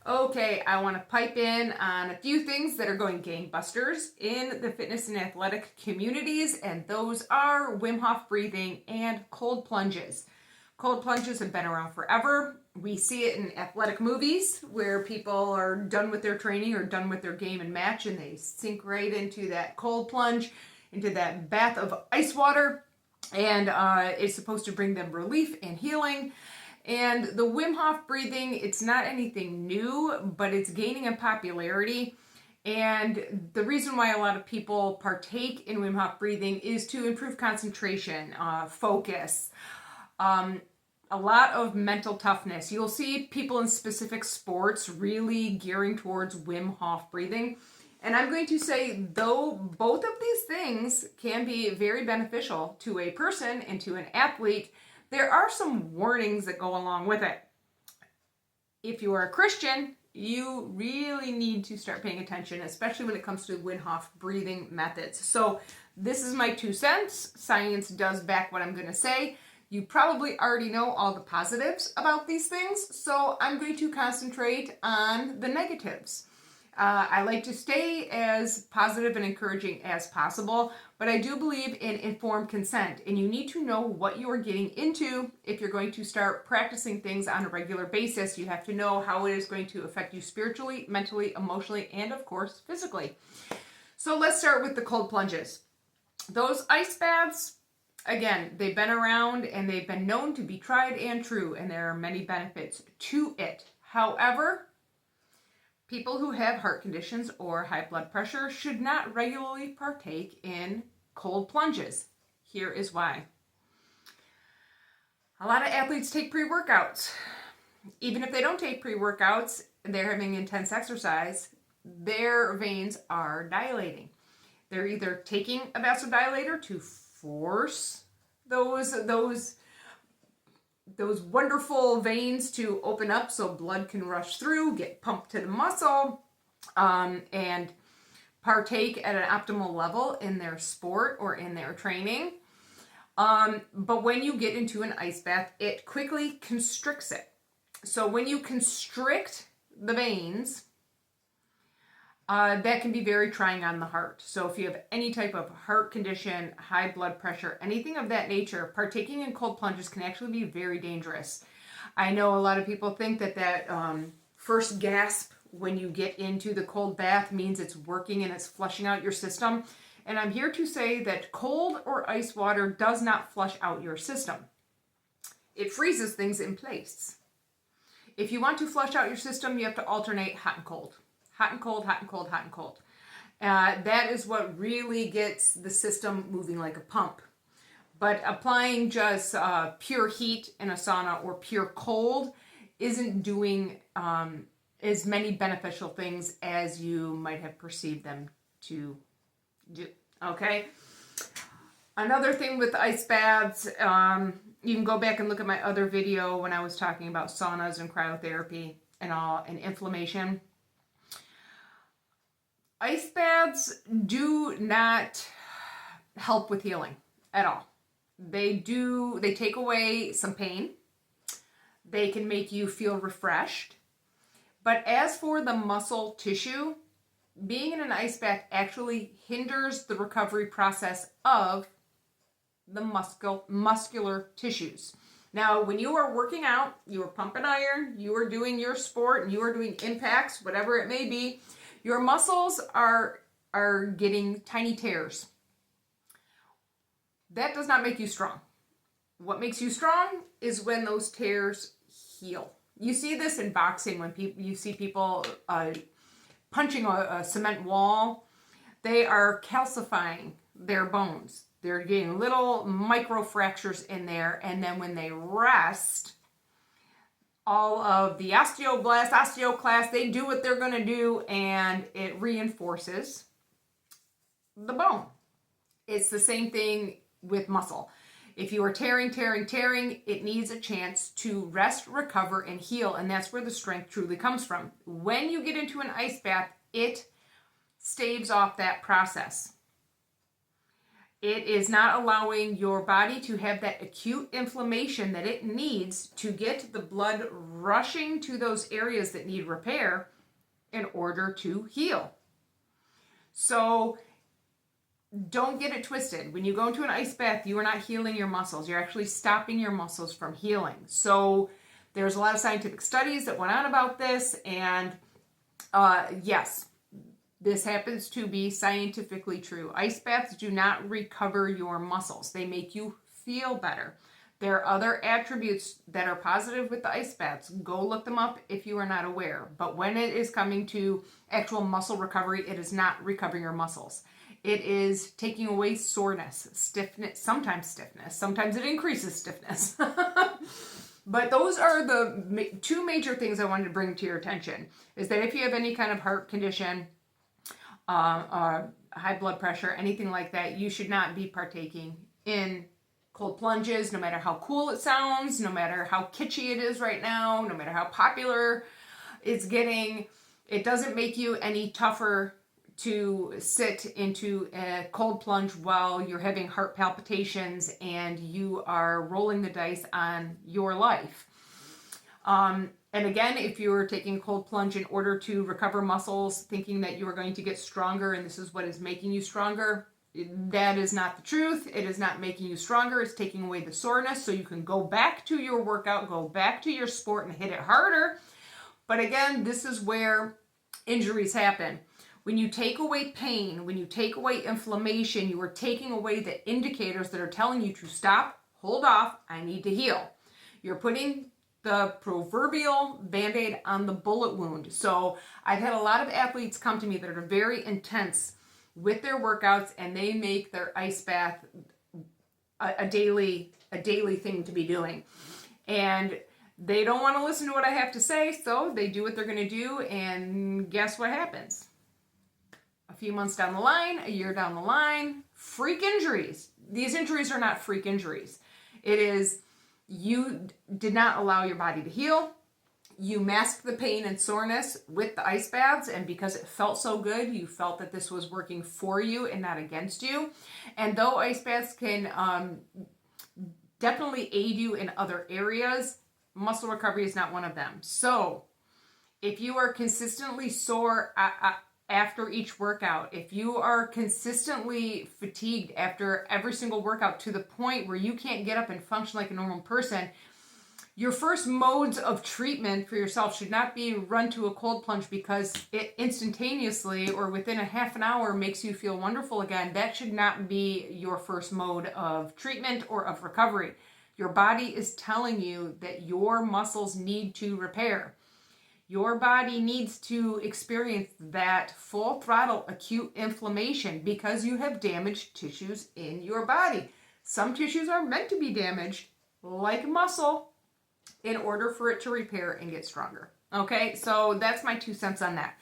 Okay, I want to pipe in on a few things that are going gangbusters in the fitness and athletic communities, and those are Wim Hof breathing and cold plunges. Cold plunges have been around forever. We see it in athletic movies where people are done with their training or done with their game and match, and they sink right into that cold plunge, into that bath of ice water, and it's supposed to bring them relief and healing. And the Wim Hof breathing, it's not anything new, but it's gaining in popularity. And the reason why a lot of people partake in Wim Hof breathing is to improve concentration, focus, a lot of mental toughness. You'll see people in specific sports really gearing towards Wim Hof breathing. And I'm going to say, though both of these things can be very beneficial to a person and to an athlete, there are some warnings that go along with it. If you are a Christian, you really need to start paying attention, especially when it comes to Wim Hof breathing methods. So this is my 2 cents. Science does back what I'm going to say. You probably already know all the positives about these things, so I'm going to concentrate on the negatives. I like to stay as positive and encouraging as possible, but I do believe in informed consent, and you need to know what you are getting into if you're going to start practicing things on a regular basis. You have to know how it is going to affect you spiritually, mentally, emotionally, and of course, physically. So let's start with the cold plunges. Those ice baths, again, they've been around and they've been known to be tried and true, and there are many benefits to it. However, people who have heart conditions or high blood pressure should not regularly partake in cold plunges. Here is why. A lot of athletes take pre-workouts. Even if they don't take pre-workouts, they're having intense exercise, their veins are dilating. They're either taking a vasodilator to force those wonderful veins to open up so blood can rush through, get pumped to the muscle, and partake at an optimal level in their sport or in their training. But when you get into an ice bath, it quickly constricts it. So when you constrict the veins, that can be very trying on the heart. So if you have any type of heart condition, high blood pressure, anything of that nature, partaking in cold plunges can actually be very dangerous. I know a lot of people think that first gasp when you get into the cold bath means it's working and it's flushing out your system. And I'm here to say that cold or ice water does not flush out your system. It freezes things in place. If you want to flush out your system, you have to alternate hot and cold. Hot and cold, hot and cold, hot and cold. That is what really gets the system moving like a pump. But applying just pure heat in a sauna or pure cold isn't doing as many beneficial things as you might have perceived them to do. Okay? Another thing with ice baths, you can go back and look at my other video when I was talking about saunas and cryotherapy and inflammation. Ice baths do not help with healing at all. They take away some pain. They can make you feel refreshed. But as for the muscle tissue, being in an ice bath actually hinders the recovery process of the muscular tissues. Now, when you are working out, you are pumping iron, you are doing your sport, and you are doing impacts, whatever it may be, your muscles are getting tiny tears. That does not make you strong. What makes you strong is when those tears heal. You see this in boxing when you see people punching a cement wall. They are calcifying their bones. They're getting little micro fractures in there, and then when they rest, all of the osteoclasts, they do what they're going to do, and it reinforces the bone. It's the same thing with muscle. If you are tearing, it needs a chance to rest, recover, and heal, and that's where the strength truly comes from. When you get into an ice bath, it staves off that process. It is not allowing your body to have that acute inflammation that it needs to get the blood rushing to those areas that need repair in order to heal. So don't get it twisted. When you go into an ice bath, you are not healing your muscles. You're actually stopping your muscles from healing. So there's a lot of scientific studies that went on about this, and yes, this happens to be scientifically true. Ice baths do not recover your muscles. They make you feel better. There are other attributes that are positive with the ice baths. Go look them up if you are not aware. But when it is coming to actual muscle recovery, it is not recovering your muscles. It is taking away soreness, stiffness, sometimes it increases stiffness. But those are the two major things I wanted to bring to your attention, is that if you have any kind of heart condition, high blood pressure, anything like that, you should not be partaking in cold plunges, no matter how cool it sounds, no matter how kitschy it is right now, no matter how popular it's getting. It doesn't make you any tougher to sit into a cold plunge while you're having heart palpitations and you are rolling the dice on your life. And again, if you're taking a cold plunge in order to recover muscles, thinking that you are going to get stronger and this is what is making you stronger, that is not the truth. It is not making you stronger. It's taking away the soreness so you can go back to your workout, go back to your sport and hit it harder. But again, this is where injuries happen. When you take away pain, when you take away inflammation, you are taking away the indicators that are telling you to stop, hold off, I need to heal. You're putting the proverbial Band-Aid on the bullet wound. So I've had a lot of athletes come to me that are very intense with their workouts, and they make their ice bath a daily thing to be doing. And they don't want to listen to what I have to say, so they do what they're going to do, and guess what happens? A few months down the line, a year down the line, freak injuries. These injuries are not freak injuries. It is you did not allow your body to heal. You masked the pain and soreness with the ice baths, and because it felt so good, you felt that this was working for you and not against you. And though ice baths can definitely aid you in other areas, muscle recovery is not one of them. So if you are consistently sore after each workout, if you are consistently fatigued after every single workout to the point where you can't get up and function like a normal person, your first modes of treatment for yourself should not be run to a cold plunge because it instantaneously or within a half an hour makes you feel wonderful again. That should not be your first mode of treatment or of recovery. Your body is telling you that your muscles need to repair. Your body needs to experience that full throttle acute inflammation because you have damaged tissues in your body. Some tissues are meant to be damaged, like muscle, in order for it to repair and get stronger. Okay, so that's my 2 cents on that.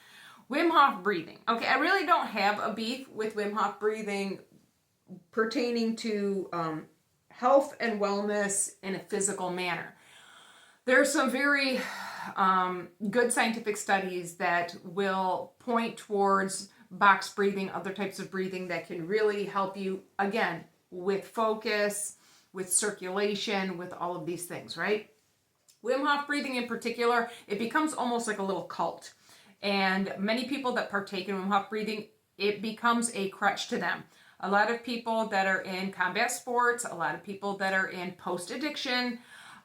Wim Hof breathing. Okay, I really don't have a beef with Wim Hof breathing pertaining to health and wellness in a physical manner. There are some very good scientific studies that will point towards box breathing, other types of breathing that can really help you, again, with focus, with circulation, with all of these things, right? Wim Hof breathing in particular, it becomes almost like a little cult. And many people that partake in Wim Hof breathing, it becomes a crutch to them. A lot of people that are in combat sports, a lot of people that are in post-addiction,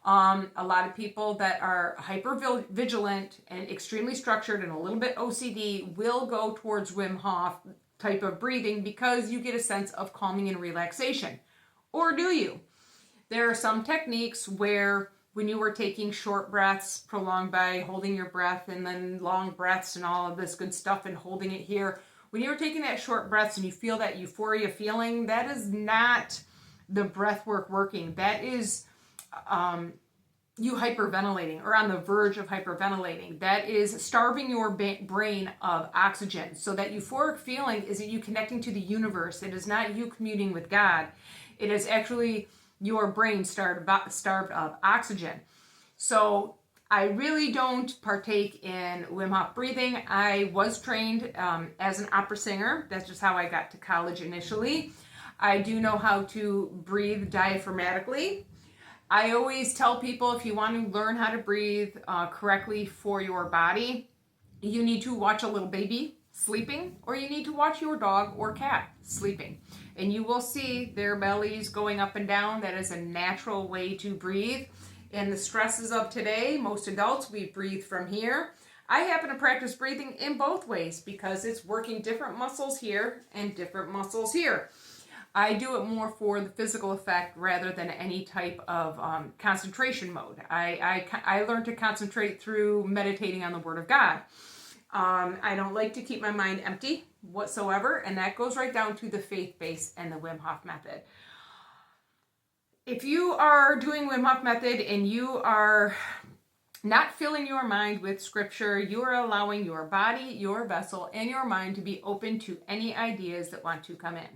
a lot of people that are hyper vigilant and extremely structured and a little bit OCD will go towards Wim Hof type of breathing because you get a sense of calming and relaxation. Or do you? There are some techniques where when you were taking short breaths, prolonged by holding your breath and then long breaths and all of this good stuff and holding it here, when you're taking that short breaths and you feel that euphoria feeling, that is not the breath work working. That is you hyperventilating or on the verge of hyperventilating. That is starving your brain of oxygen. So that euphoric feeling is you connecting to the universe. It is not you communing with God. It is actually your brain starved of oxygen. So I really don't partake in Wim Hof breathing. I was trained as an opera singer. That's just how I got to college initially. I do know how to breathe diaphragmatically. I always tell people if you want to learn how to breathe correctly for your body, you need to watch a little baby sleeping, or you need to watch your dog or cat sleeping. And you will see their bellies going up and down. That is a natural way to breathe. In the stresses of today, most adults, we breathe from here. I happen to practice breathing in both ways because it's working different muscles here and different muscles here. I do it more for the physical effect rather than any type of concentration mode. I learned to concentrate through meditating on the Word of God. I don't like to keep my mind empty whatsoever, and that goes right down to the faith base and the Wim Hof method. If you are doing Wim Hof method and you are not filling your mind with scripture, you are allowing your body, your vessel, and your mind to be open to any ideas that want to come in.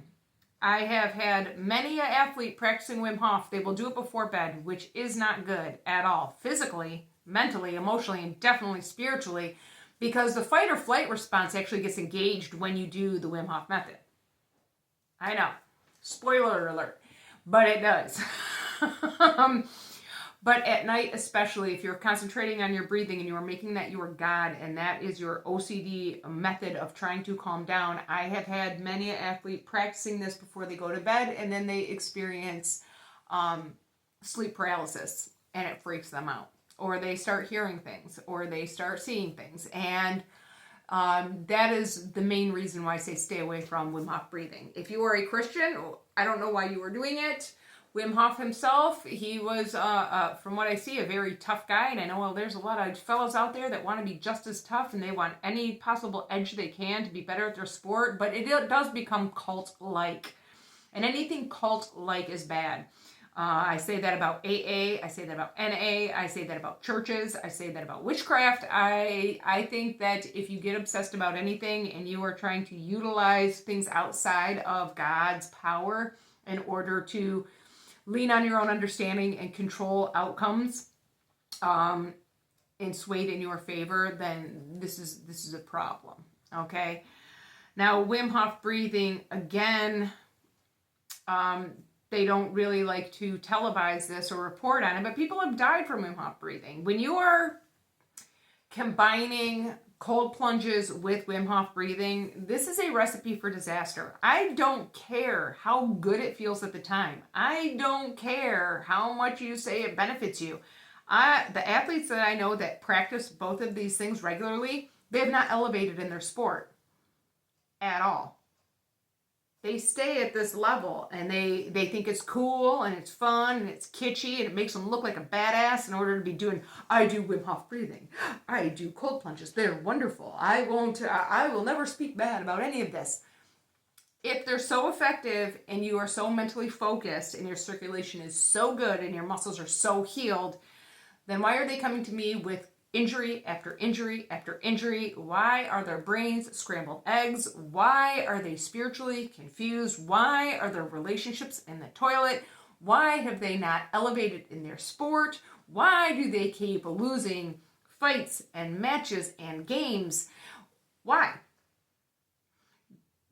I have had many an athlete practicing Wim Hof. They will do it before bed, which is not good at all, physically, mentally, emotionally, and definitely spiritually, because the fight or flight response actually gets engaged when you do the Wim Hof method. I know, spoiler alert, but it does. But at night, especially, if you're concentrating on your breathing and you are making that your God, and that is your OCD method of trying to calm down, I have had many an athlete practicing this before they go to bed, and then they experience sleep paralysis, and it freaks them out. Or they start hearing things, or they start seeing things. And that is the main reason why I say stay away from Wim Hof breathing. If you are a Christian, I don't know why you are doing it. Wim Hof himself, he was, from what I see, a very tough guy. And I know there's a lot of fellows out there that want to be just as tough, and they want any possible edge they can to be better at their sport. But it does become cult-like. And anything cult-like is bad. I say that about AA, I say that about NA, I say that about churches, I say that about witchcraft. I think that if you get obsessed about anything and you are trying to utilize things outside of God's power in order to lean on your own understanding and control outcomes and sway it in your favor, then this is a problem, okay? Now, Wim Hof breathing, again, they don't really like to televise this or report on it, but people have died from Wim Hof breathing. When you are combining cold plunges with Wim Hof breathing, this is a recipe for disaster. I don't care how good it feels at the time. I don't care how much you say it benefits you. The athletes that I know that practice both of these things regularly, they have not elevated in their sport at all. They stay at this level, and they think it's cool and it's fun and it's kitschy and it makes them look like a badass in order to be doing, I do Wim Hof breathing, I do cold plunges, they're wonderful, I will never speak bad about any of this. If they're so effective and you are so mentally focused and your circulation is so good and your muscles are so healed, then why are they coming to me with injury after injury after injury? Why are their brains scrambled eggs? Why are they spiritually confused? Why are their relationships in the toilet? Why have they not elevated in their sport? Why do they keep losing fights and matches and games? Why?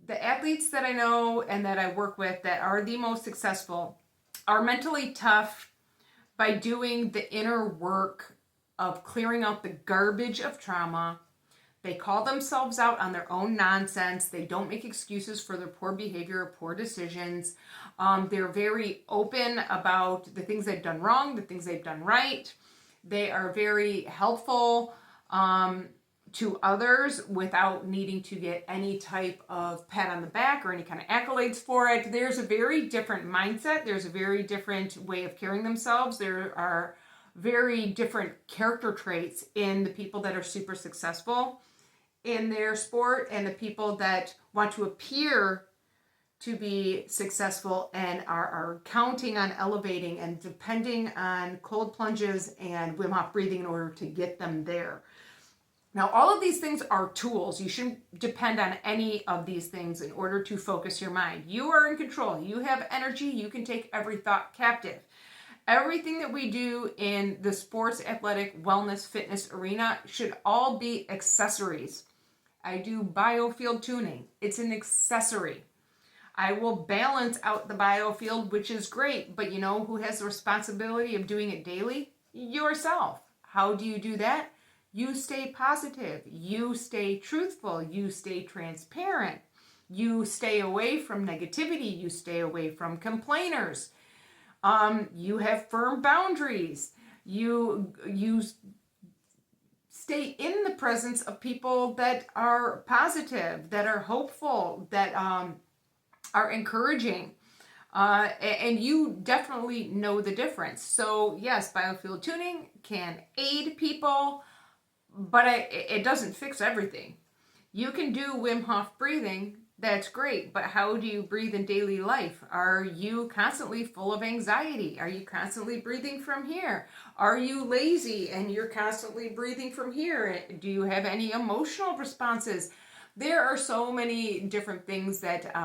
The athletes that I know and that I work with that are the most successful are mentally tough by doing the inner work of clearing out the garbage of trauma. They call themselves out on their own nonsense. They don't make excuses for their poor behavior or poor decisions. They're very open about the things they've done wrong, the things they've done right. They are very helpful to others without needing to get any type of pat on the back or any kind of accolades for it. There's a very different mindset. There's a very different way of carrying themselves. There are very different character traits in the people that are super successful in their sport and the people that want to appear to be successful and are counting on elevating and depending on cold plunges and Wim Hof breathing in order to get them there. Now, all of these things are tools. You shouldn't depend on any of these things in order to focus your mind. You are in control. You have energy. You can take every thought captive. Everything that we do in the sports, athletic, wellness, fitness arena should all be accessories. I do biofield tuning. It's an accessory. I will balance out the biofield, which is great, but you know who has the responsibility of doing it daily? Yourself. How do you do that? You stay positive, you stay truthful, you stay transparent, you stay away from negativity, you stay away from complainers. You have firm boundaries. You stay in the presence of people that are positive, that are hopeful, that are encouraging. And you definitely know the difference. So yes, biofield tuning can aid people, but it doesn't fix everything. You can do Wim Hof breathing. That's great, but how do you breathe in daily life? Are you constantly full of anxiety? Are you constantly breathing from here? Are you lazy and you're constantly breathing from here? Do you have any emotional responses? There are so many different things that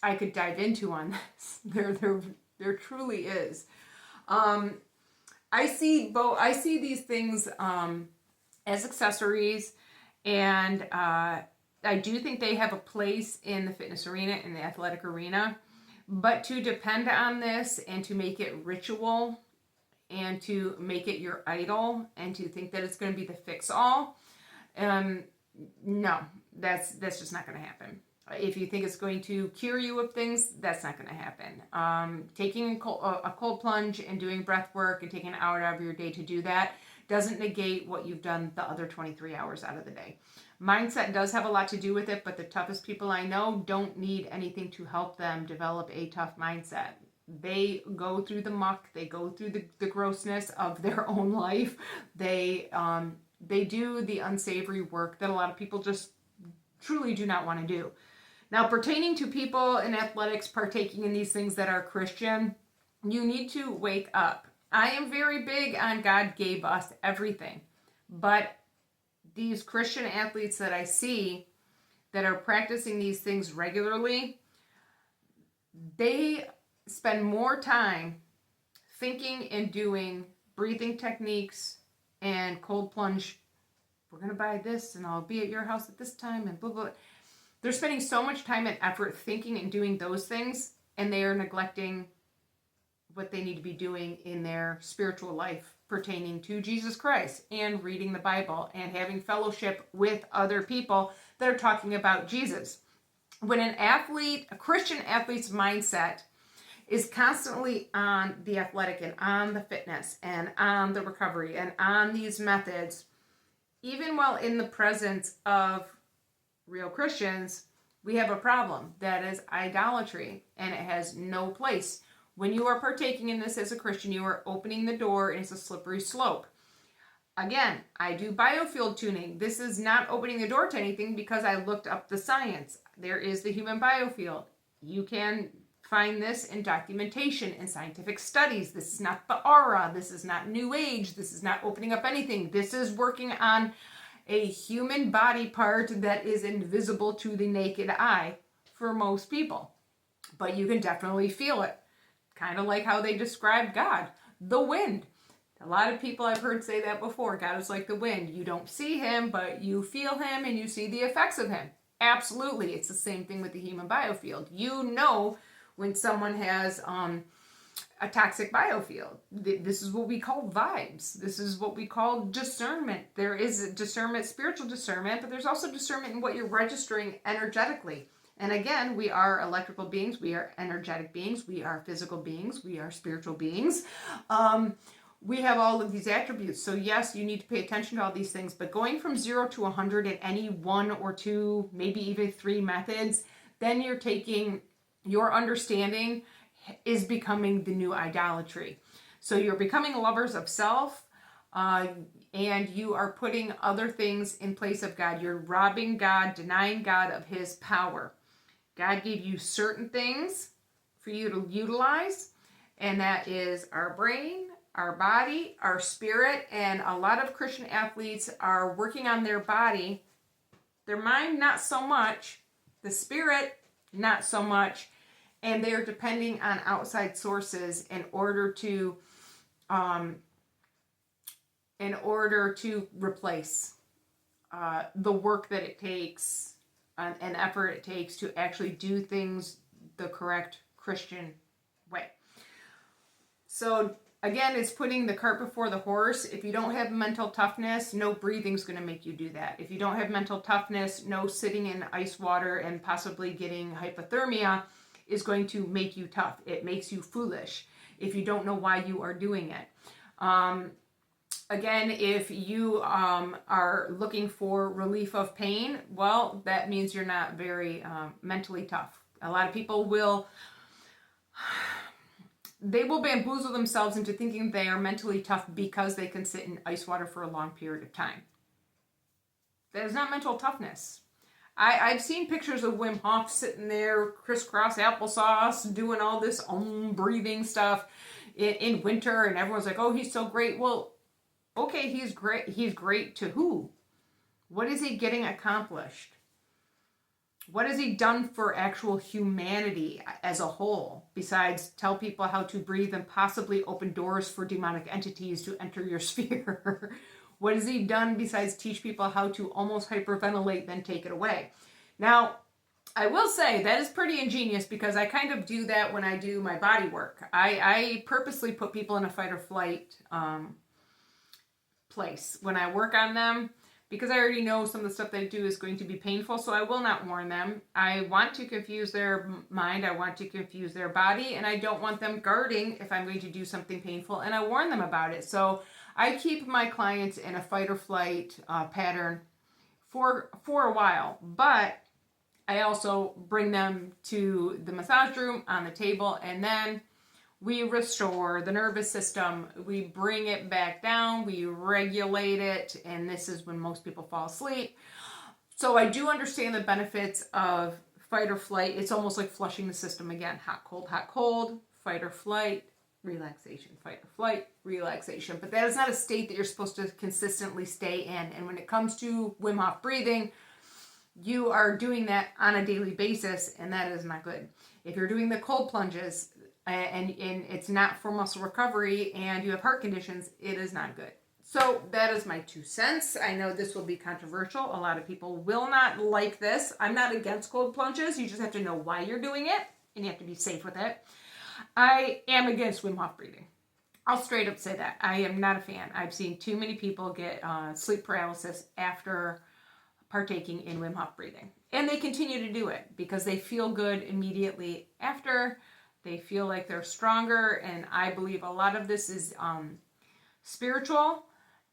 I could dive into on this. There truly is. I see these things as accessories, and I do think they have a place in the fitness arena, in the athletic arena, but to depend on this and to make it ritual and to make it your idol and to think that it's going to be the fix-all, no, that's just not going to happen. If you think it's going to cure you of things, that's not going to happen. Taking a cold plunge and doing breath work and taking an hour out of your day to do that doesn't negate what you've done the other 23 hours out of the day. Mindset does have a lot to do with it, but the toughest people I know don't need anything to help them develop a tough mindset. They go through the muck, they go through the grossness of their own life. They do the unsavory work that a lot of people just truly do not want to do. Now, pertaining to people in athletics partaking in these things that are Christian, you need to wake up. I am very big on God gave us everything, but these Christian athletes that I see that are practicing these things regularly, they spend more time thinking and doing breathing techniques and cold plunge. We're going to buy this and I'll be at your house at this time and blah, blah. They're spending so much time and effort thinking and doing those things, and they are neglecting what they need to be doing in their spiritual life pertaining to Jesus Christ and reading the Bible and having fellowship with other people that are talking about Jesus. When a Christian athlete's mindset is constantly on the athletic and on the fitness and on the recovery and on these methods, even while in the presence of real Christians, we have a problem. That is idolatry, and it has no place. When you are partaking in this as a Christian, you are opening the door, and it's a slippery slope. Again, I do biofield tuning. This is not opening the door to anything because I looked up the science. There is the human biofield. You can find this in documentation and scientific studies. This is not the aura. This is not New Age. This is not opening up anything. This is working on a human body part that is invisible to the naked eye for most people. But you can definitely feel it. Kind of like how they describe God, the wind. A lot of people I've heard say that before. God is like the wind. You don't see him, but you feel him and you see the effects of him. Absolutely. It's the same thing with the human biofield. You know when someone has a toxic biofield. This is what we call vibes. This is what we call discernment. There is discernment, spiritual discernment, but there's also discernment in what you're registering energetically. And again, we are electrical beings, we are energetic beings, we are physical beings, we are spiritual beings. We have all of these attributes. So yes, you need to pay attention to all these things, but going from 0 to 100 in any 1 or 2, maybe even 3 methods, then you're taking your understanding is becoming the new idolatry. So you're becoming lovers of self, and you are putting other things in place of God. You're robbing God, denying God of his power. God gave you certain things for you to utilize, and that is our brain, our body, our spirit, and a lot of Christian athletes are working on their body, their mind not so much, the spirit not so much, and they're depending on outside sources in order to replace the work that it takes and effort it takes to actually do things the correct Christian way. So again, it's putting the cart before the horse. If you don't have mental toughness, no breathing's going to make you do that. If you don't have mental toughness, no sitting in ice water and possibly getting hypothermia is going to make you tough. It makes you foolish if you don't know why you are doing it. Again, if you are looking for relief of pain, well, that means you're not very mentally tough. A lot of people will bamboozle themselves into thinking they are mentally tough because they can sit in ice water for a long period of time. That is not mental toughness. I've seen pictures of Wim Hof sitting there, crisscross applesauce, doing all this breathing stuff in winter, and everyone's like, oh, he's so great. Well, okay, he's great. He's great to who? What is he getting accomplished? What has he done for actual humanity as a whole, besides tell people how to breathe and possibly open doors for demonic entities to enter your sphere? What has he done besides teach people how to almost hyperventilate, then take it away? Now, I will say that is pretty ingenious, because I kind of do that when I do my body work. I purposely put people in a fight or flight place when I work on them, because I already know some of the stuff they do is going to be painful, so I will not warn them. I want to confuse their mind, I want to confuse their body, and I don't want them guarding if I'm going to do something painful, and I warn them about it. So I keep my clients in a fight or flight pattern for a while, but I also bring them to the massage room on the table, and then we restore the nervous system, we bring it back down, we regulate it, and this is when most people fall asleep. So I do understand the benefits of fight or flight. It's almost like flushing the system again. Hot, cold, fight or flight, relaxation, fight or flight, relaxation. But that is not a state that you're supposed to consistently stay in. And when it comes to Wim Hof breathing, you are doing that on a daily basis, and that is not good. If you're doing the cold plunges, and it's not for muscle recovery, and you have heart conditions, it is not good. So that is my 2 cents. I know this will be controversial. A lot of people will not like this. I'm not against cold plunges. You just have to know why you're doing it, and you have to be safe with it. I am against Wim Hof breathing. I'll straight up say that. I am not a fan. I've seen too many people get sleep paralysis after partaking in Wim Hof breathing. And they continue to do it because they feel good immediately after. They feel like they're stronger, and I believe a lot of this is spiritual,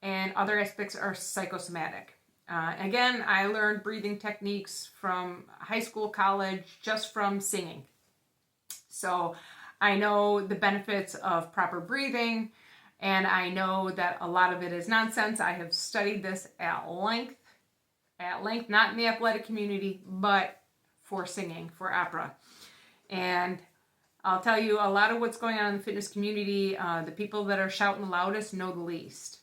and other aspects are psychosomatic. Again, I learned breathing techniques from high school, college, just from singing. So I know the benefits of proper breathing, and I know that a lot of it is nonsense. I have studied this at length, not in the athletic community, but for singing, for opera. And I'll tell you, a lot of what's going on in the fitness community, the people that are shouting the loudest know the least.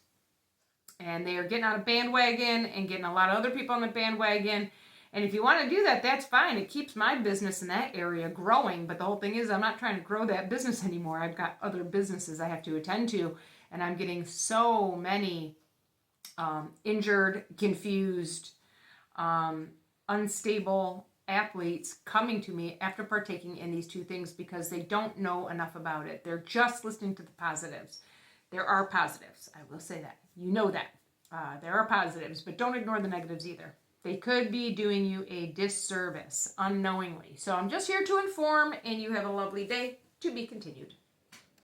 And they are getting on a bandwagon and getting a lot of other people on the bandwagon. And if you want to do that, that's fine. It keeps my business in that area growing. But the whole thing is, I'm not trying to grow that business anymore. I've got other businesses I have to attend to. And I'm getting so many injured, confused, unstable athletes coming to me after partaking in these 2 things because they don't know enough about it. They're just listening to the positives. There are positives. I will say that. You know that. There are positives, but don't ignore the negatives either. They could be doing you a disservice unknowingly. So I'm just here to inform, and you have a lovely day. To be continued.